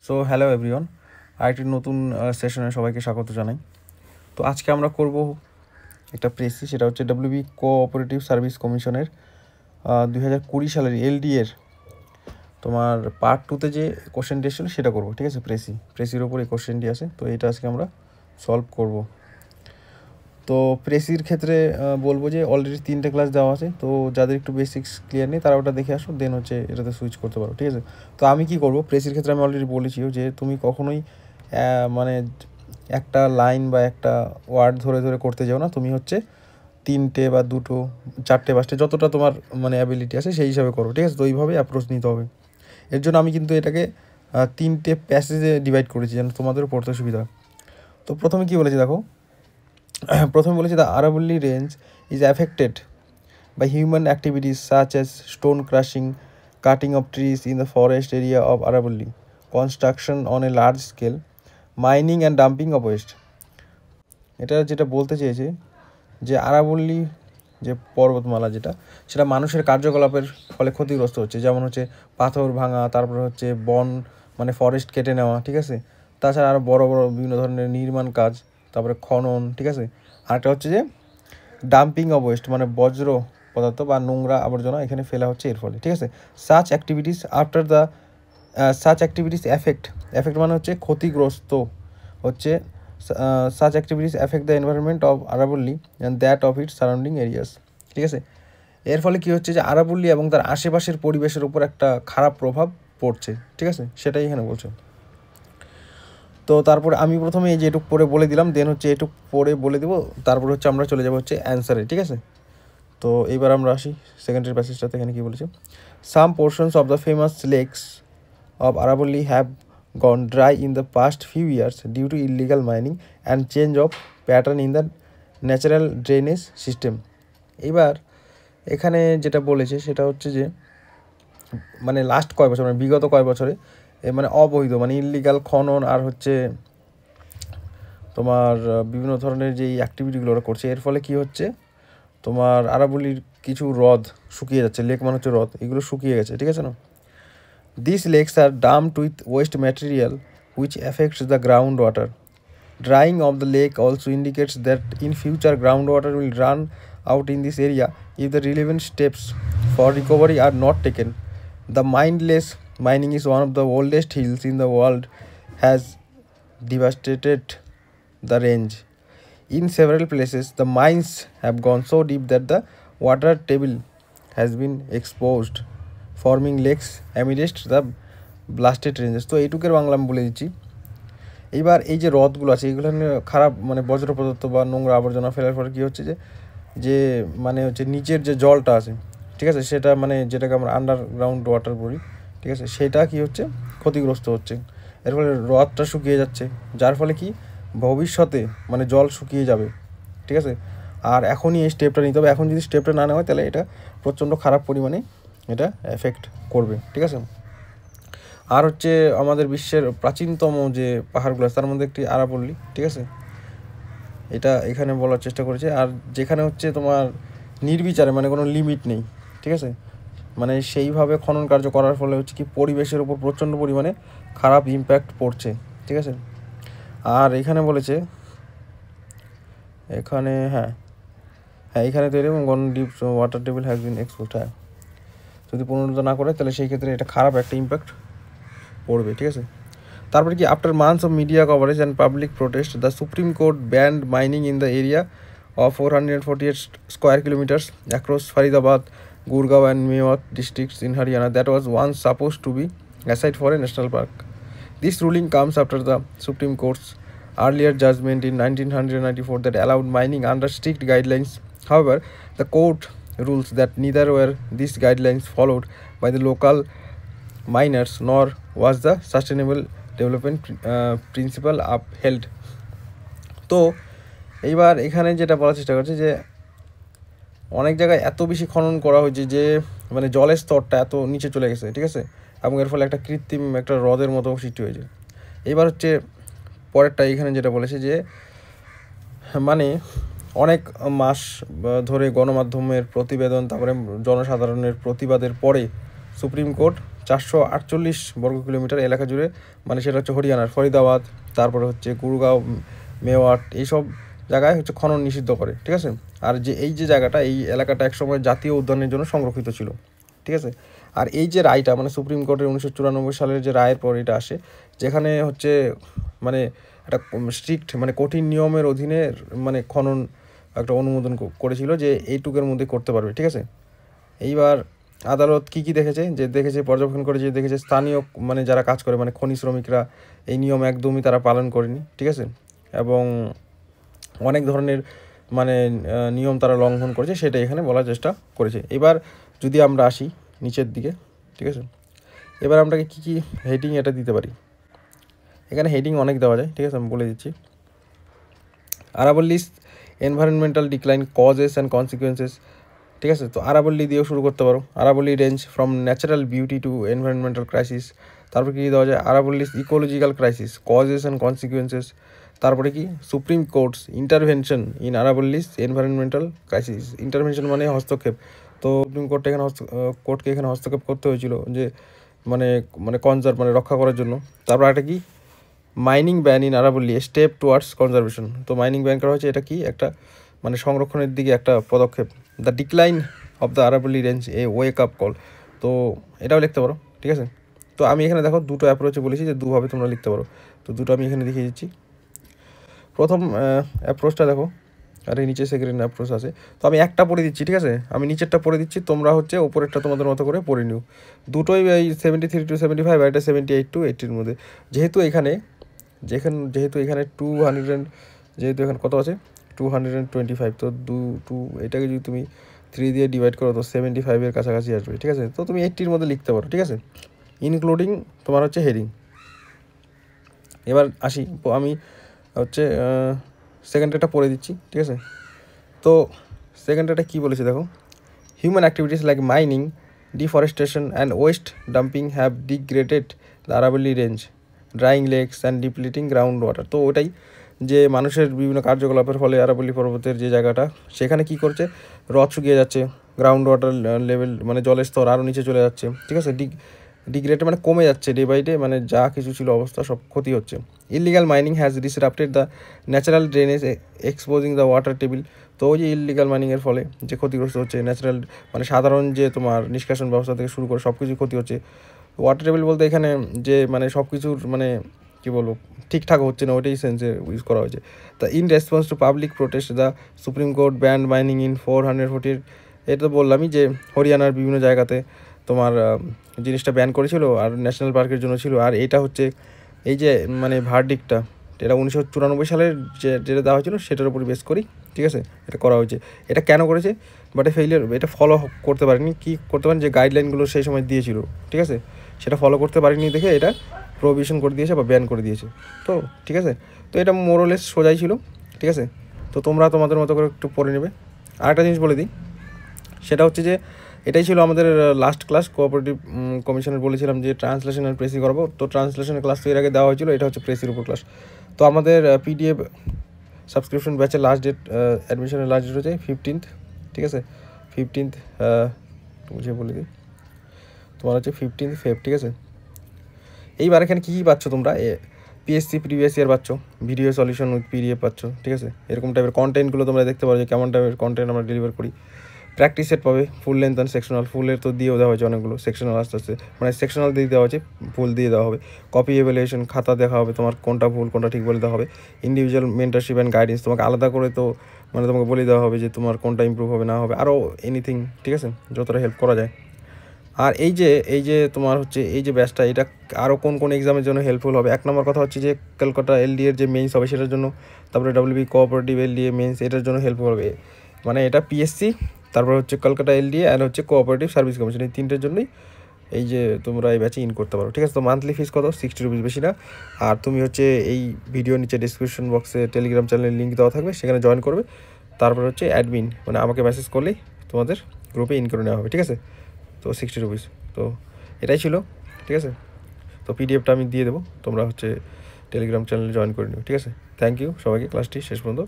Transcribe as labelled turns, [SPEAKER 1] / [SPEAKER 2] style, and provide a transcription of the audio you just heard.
[SPEAKER 1] So hello everyone, আরেকটি নতুন সেশনে সবাইকে স্বাগত জানাই। তো আজকে আমরা করব একটা প্রেসি, সেটা হচ্ছে ডব্লিউবি কোঅপারেটিভ সার্ভিস কমিশনের 2020 সালের এলডি এর তোমার পার্ট 2তে যে কোশ্চেনটি এসেছিলো সেটা করব। ঠিক আছে, প্রেসির ওপর এই কোশ্চেনটি আছে, তো এটা আজকে আমরা সলভ করব। তো প্রেসির ক্ষেত্রে বলবো যে অলরেডি 3টে ক্লাস দেওয়া আছে, তো যাদের একটু বেসিক্স ক্লিয়ার নেই তারা ওটা দেখে আসো, দেন হচ্ছে এটাতে সুইচ করতে পারো। ঠিক আছে, তো আমি কি করব, প্রেসির ক্ষেত্রে আমি অলরেডি বলেছিও যে তুমি কখনোই মানে একটা লাইন বা একটা ওয়ার্ড ধরে ধরে করতে যাও না, তুমি হচ্ছে 3টে বা 2টো 4টে 5টে যতটা তোমার মানে অ্যাবিলিটি আছে সেই হিসাবে করো। ঠিক আছে, তো এইভাবেই অ্যাপ্রোচ নিতে হবে। এর জন্য আমি কিন্তু এটাকে 3টে প্যাসেজে ডিভাইড করেছি যেন তোমাদেরও পড়তে সুবিধা। তো প্রথমে কি বলেছি দেখো, প্রথমে বলেছি দ্য আরাবল্লী range is affected by human activities such as stone crushing, cutting of trees in the forest area of Aravalli, construction on a large scale, mining and dumping of waste. এটা যেটা বলতে চেয়েছে যে আরাবল্লী যে পর্বতমালা সেটা মানুষের কার্যকলাপের ফলে ক্ষতিগ্রস্ত হচ্ছে, যেমন হচ্ছে পাথর ভাঙা, তারপরে হচ্ছে বন মানে ফরেস্ট কেটে নেওয়া। ঠিক আছে, তাছাড়া আরও বড় বড় বিভিন্ন ধরনের নির্মাণ কাজ, তারপরে খনন। ঠিক আছে, আরেকটা হচ্ছে যে ডাম্পিং অফ ওয়েস্ট মানে বজ্র পদার্থ বা নোংরা আবর্জনা এখানে ফেলা হচ্ছে এর ফলে। ঠিক আছে, such activities after the such activities effect মানে হচ্ছে ক্ষতিগ্রস্ত হচ্ছে, such activities effect the environment of আরাবল্লী and that of its surrounding areas. ঠিক আছে, এর ফলে কী হচ্ছে যে আরাবল্লী এবং তার আশেপাশের পরিবেশের উপর একটা খারাপ প্রভাব পড়ছে। ঠিক আছে, সেটাই এখানে বলছে। তো তারপরে আমি প্রথমে এই যে এটুক পরে বলে দিলাম, দেন হচ্ছে এটুক পরে বলে দেবো, তারপর হচ্ছে আমরা চলে যাবো হচ্ছে অ্যান্সারে। ঠিক আছে, তো এইবার আমরা আসি সেকেন্ডের প্যাসেজটাতে। এখানে কী বলেছে, some portions of the famous lakes of আরাবল্লী have gone dry in the past few years due to illegal mining and change of pattern in the natural drainage system. এবার এখানে যেটা বলেছে সেটা হচ্ছে যে মানে লাস্ট কয় বছর মানে বিগত কয় বছরে মানে অবৈধ মানে ইলিগাল খনন আর হচ্ছে তোমার বিভিন্ন ধরনের যেই অ্যাক্টিভিটিগুলো ওরা করছে, এর ফলে কি হচ্ছে তোমার আরাবল্লীর কিছু হ্রদ শুকিয়ে যাচ্ছে। লেক মানে হচ্ছে হ্রদ, এগুলো শুকিয়ে গেছে। ঠিক আছে না, this lakes are dumped with waste material which effects the ground water. Drying of the lake also indicates that in future ground water will run out in this area if the relevant steps for recovery are not taken. The mindless mining is one of the oldest hills in the world, has devastated the range. In several places, the mines have gone so deep that the water table has been exposed, forming lakes amidst the blasted ranges. তো এইটুকের বাংলা আমি বলে দিচ্ছি। এইবার এই যে হ্রদগুলো আছে এগুলো খারাপ মানে বজ্র পদার্থ বা নোংরা আবর্জনা ফেলার ফলে কী হচ্ছে যে মানে হচ্ছে নিচের যে জলটা আছে, ঠিক আছে, সেটা মানে যেটাকে আমরা আন্ডারগ্রাউন্ড ওয়াটার বলি। ঠিক আছে, সেটা কি হচ্ছে ক্ষতিগ্রস্ত হচ্ছে। এর ফলে হ্রদটা শুকিয়ে যাচ্ছে, যার ফলে কি ভবিষ্যতে মানে জল শুকিয়ে যাবে। ঠিক আছে, আর এখনই এই স্টেপটা নিতে হবে। এখন যদি স্টেপটা না নেওয়া হয় তাহলে এটা প্রচণ্ড খারাপ পরিমাণে এটা এফেক্ট করবে। ঠিক আছে, আর হচ্ছে আমাদের বিশ্বের প্রাচীনতম যে পাহাড়গুলো আছে তার মধ্যে একটি আরাবল্লী। ঠিক আছে, এটা এখানে বলার চেষ্টা করেছে। আর যেখানে হচ্ছে তোমার নির্বিচারে মানে কোনো লিমিট নেই। ঠিক আছে, মানে সেইভাবে খনন কার্য করার ফলে হচ্ছে কি পরিবেশের উপর প্রচণ্ড পরিমাণে খারাপ ইম্প্যাক্ট পড়ছে। ঠিক আছে, আর এখানে বলেছে এখানে এখানে তৈরি এবং gone deep water table has been exposed. যদি পুনরুদ্ধার না করে তাহলে সেই ক্ষেত্রে এটা খারাপ একটা ইম্প্যাক্ট পড়বে। ঠিক আছে, তারপরে কি after months of media coverage and public protest the supreme court band mining in the area of 448 square kilometers across Faridabad, Gurgaon and Mewat districts in Haryana that was once supposed to be aside for a national park. This ruling comes after the Supreme Court's earlier judgment in 1994 that allowed mining under strict guidelines. However, the court rules that neither were these guidelines followed by the local miners nor was the sustainable development principle upheld. তো এইবার এখানে যেটা বলার চেষ্টা করছে যে অনেক জায়গায় এত বেশি খনন করা হয়েছে যে মানে জলের স্তরটা এত নিচে চলে গেছে। ঠিক আছে, এবং এর ফলে একটা কৃত্রিম একটা হ্রদের মতো সৃষ্টি হয়েছে। এইবার হচ্ছে পরেরটা এখানে যেটা বলেছে যে মানে অনেক মাস ধরে গণমাধ্যমের প্রতিবেদন তারপরে জনসাধারণের প্রতিবাদের পরে সুপ্রিম কোর্ট 448 বর্গ কিলোমিটার এলাকা জুড়ে, মানে সেটা হচ্ছে হরিয়ানার ফরিদাবাদ, তারপরে হচ্ছে গুরগাঁও, মেওয়াট, এইসব জায়গায় হচ্ছে খনন নিষিদ্ধ করে, ঠিক আছে। আর যে এই যে জায়গাটা, এই এলাকাটা একসময় জাতীয় উদ্যানের জন্য সংরক্ষিত ছিল, ঠিক আছে। আর এই যে রায়টা, মানে সুপ্রিম কোর্টের 1994 সালের যে রায়ের পর এটা আসে, যেখানে হচ্ছে মানে একটা স্ট্রিক্ট মানে কঠিন নিয়মের অধীনে মানে খনন একটা অনুমোদন করেছিল যে এইটুকের মধ্যে করতে পারবে, ঠিক আছে। এইবার আদালত কি দেখেছে, যে দেখেছে পর্যবেক্ষণ করে, যে দেখেছে স্থানীয় মানে যারা কাজ করে মানে খনি শ্রমিকরা এই নিয়ম একদমই তারা পালন করেনি, ঠিক আছে, এবং অনেক ধরনের মানে নিয়ম তারা লঙ্ঘন করেছে, সেটা এখানে বলার চেষ্টা করেছে। এবার যদি আমরা আসি নিচের দিকে, ঠিক আছে, এবার আমরা কী হেডিং এটা দিতে পারি। এখানে হেডিং অনেক দেওয়া যায়, ঠিক আছে, আমি বলে দিচ্ছি। Aravalli's environmental decline causes and consequences, ঠিক আছে। তো আরাবল্লী দিয়েও শুরু করতে পারো, আরাবল্লী range from natural beauty to environmental crisis. তারপর কি দেওয়া যায়, Aravalli's ecological crisis causes and consequences. তারপরে কি supreme court's intervention in Aravalli's environmental crisis. Intervention মানে হস্তক্ষেপ, তো সুপ্রিম কোর্টে এখানে কোর্টকে এখানে হস্তক্ষেপ করতে হয়েছিল যে মানে মানে কনজার্ভ মানে রক্ষা করার জন্য। তারপর একটা কি মাইনিং ব্যান ইন আরাবল্লী স্টেপ টুয়ার্ডস কনজারভেশন। তো মাইনিং ব্যান করা হয়েছে, এটা কি একটা মানে সংরক্ষণের দিকে একটা পদক্ষেপ। দ্য ডিক্লাইন অফ দ্য আরাবল্লী range a wake up call, তো এটাও লিখতে পারো, ঠিক আছে। তো আমি এখানে দেখো দুটো অ্যাপ্রোচে বলেছি যে দুভাবে তোমরা লিখতে পারো, তো দুটো আমি এখানে দেখিয়ে দিচ্ছি। প্রথম অ্যাপ্রোচটা দেখো, আর এই নিচে সেকেন্ড অ্যাপ্রোচ আছে। তো আমি একটা পড়ে দিচ্ছি, ঠিক আছে, আমি নিচেরটা পড়ে দিচ্ছি, তোমরা হচ্ছে ওপরেরটা তোমাদের মতো করে পড়ে নিও। দুটোই এই 73 to 75, আর এটা 78 to 80-র মধ্যে। যেহেতু এখানে 200, যেহেতু এখানে কত আছে 225, তো এটাকে যদি তুমি 3 দিয়ে ডিভাইড করো তো 75-এর কাছাকাছি আসবে, ঠিক আছে। তো তুমি 80-র মধ্যে লিখতে পারো, ঠিক আছে, ইনক্লুডিং তোমার হচ্ছে হেডিং। এবার আসি, আমি হচ্ছে সেকেন্ডটা পড়ে দিচ্ছি, ঠিক আছে। তো সেকেন্ডটা কী বলেছে দেখো, human activities like mining, deforestation and waste dumping have degraded the আরাবল্লী range, drying lakes and depleting ground water. তো ওটাই যে মানুষের বিভিন্ন কার্যকলাপের ফলে আরাবল্লী পর্বতের যে জায়গাটা, সেখানে কি করছে, হ্রদ শুকিয়ে যাচ্ছে, গ্রাউন্ড ওয়াটার লেভেল মানে জলের স্তর আরও নিচে চলে যাচ্ছে, ঠিক আছে, ডিগ্রেড মানে কমে যাচ্ছে ডে বাই ডে, মানে যা কিছু ছিল অবস্থা সব ক্ষতি হচ্ছে। Illegal mining has disrupted the natural drainage exposing the water table. তো ওই যে ইললিগাল মাইনিংয়ের ফলে যে ক্ষতিগ্রস্ত হচ্ছে ন্যাচারাল মানে সাধারণ যে তোমার নিষ্কাশন ব্যবস্থা থেকে শুরু করে সব কিছু ক্ষতি হচ্ছে। ওয়াটার টেবিল বলতে এখানে যে মানে সব কিছুর মানে কী বলবো ঠিকঠাক হচ্ছে না, ওইটাই সেন্সে ইউজ করা হয়েছে। তা in response to public protest the supreme court band mining in 440। এটা তো বললামই যে হরিয়ানার বিভিন্ন জায়গাতে তোমার জিনিসটা ব্যান করেছিল, আর ন্যাশনাল পার্কের জন্য ছিল। আর এটা হচ্ছে এই যে মানে ভার্ডিক্টটা, এটা 1994 সালের যেটা দেওয়া হয়েছিল সেটার উপর বেস করি, ঠিক আছে, এটা করা হয়েছে। এটা কেন করেছে, বাট ফেইলিয়ার, এটা ফলো করতে পারেনি। কি করতে পারেন, যে গাইডলাইনগুলো সেই সময় দিয়েছিল, ঠিক আছে, সেটা ফলো করতে পারেনি দেখে এটা প্রোহিবিশন করে দিয়েছে বা ব্যান করে দিয়েছে। তো ঠিক আছে, তো এটা মোরলেস সোজাই ছিল, ঠিক আছে। তো তোমরা তোমাদের মতো করে একটু পড়ে নেবে। আর একটা জিনিস বলে দিই, সেটা হচ্ছে যে এটাই ছিল আমাদের লাস্ট ক্লাস। কোঅপারেটিভ কমিশনের বলেছিলাম যে ট্রান্সলেশন আর প্রেসি করাবো, তো ট্রান্সলেশনের ক্লাস তো এর আগে দেওয়া হয়েছিল, এটা হচ্ছে প্রেসির উপর ক্লাস। তো আমাদের পিডিএফ সাবস্ক্রিপশন ব্যাচের লাস্ট ডেট, অ্যাডমিশনের লাস্ট ডেট হচ্ছে 15th, ঠিক আছে, 15th বুঝিয়ে বলে দিই, তোমার হচ্ছে 15th Feb, ঠিক আছে। এইবার এখানে কী পাচ্ছ তোমরা, পিএসসি প্রিভিয়াস ইয়ার পাচ্ছ, ভিডিও সলিউশন উইথ পিডিএফ পাচ্ছ, ঠিক আছে। এরকম টাইপের কন্টেন্টগুলো তোমরা দেখতে পারো যে কেমন টাইপের কন্টেন্ট আমরা ডেলিভার করি। প্র্যাকটিস সেট পাবে, ফুল লেন্থ অ্যান্ড সেকশনাল। ফুলের তো দিয়েও দেওয়া হয়েছে অনেকগুলো, সেকশনাল আস্তে আস্তে মানে সেকশনাল দিয়ে দেওয়া হয়েছে, ফুল দিয়ে দেওয়া হবে। কপি এভ্যালুয়েশন, খাতা দেখা হবে তোমার কোনটা ভুল কোনটা ঠিক বলে দেওয়া হবে। ইন্ডিভিজুয়াল মেন্টারশিপ অ্যান্ড গাইডেন্স, তোমাকে আলাদা করে তো মানে তোমাকে বলে দেওয়া হবে যে তোমার কোনটা ইম্প্রুভ হবে না হবে, আরও এনিথিং, ঠিক আছে, যতটা হেল্প করা যায়। আর এই যে তোমার হচ্ছে এই যে ব্যাচটা, এটা আরও কোন এক্সামের জন্য হেল্পফুল হবে। 1 নম্বর কথা হচ্ছে যে কলকাতা এলডিএর যে মেইনস হবে সেটার জন্য, তারপরে ডাব্লিউবি কোঅপারেটিভ এলডিএ মেইনস এটার জন্য হেল্পফুল হবে। মানে এটা পিএসসি, তারপর হচ্ছে কলকাতা এলডিএ আর হচ্ছে কোঅপারেটিভ সার্ভিস কমিশন, এই তিনটের জন্যই এই যে তোমরা এই ব্যাচে ইন করতে পারো, ঠিক আছে। তো মান্থলি ফিস কত, 60 রুপিস, বেশি না। আর তুমি হচ্ছে এই ভিডিও নিচে ডিসক্রিপশন বক্সে টেলিগ্রাম চ্যানেলের লিঙ্ক দেওয়া থাকবে, সেখানে জয়েন করবে। তারপর হচ্ছে অ্যাডমিন মানে আমাকে মেসেজ করলেই তোমাদের গ্রুপে ইন করে নেওয়া হবে, ঠিক আছে। তো 60 রুপিস, তো এটাই ছিল, ঠিক আছে। তো পিডিএফটা আমি দিয়ে দেবো, তোমরা হচ্ছে টেলিগ্রাম চ্যানেলে জয়েন করে নিও, ঠিক আছে। থ্যাংক ইউ সবাইকে ক্লাসটি শেষ পর্যন্ত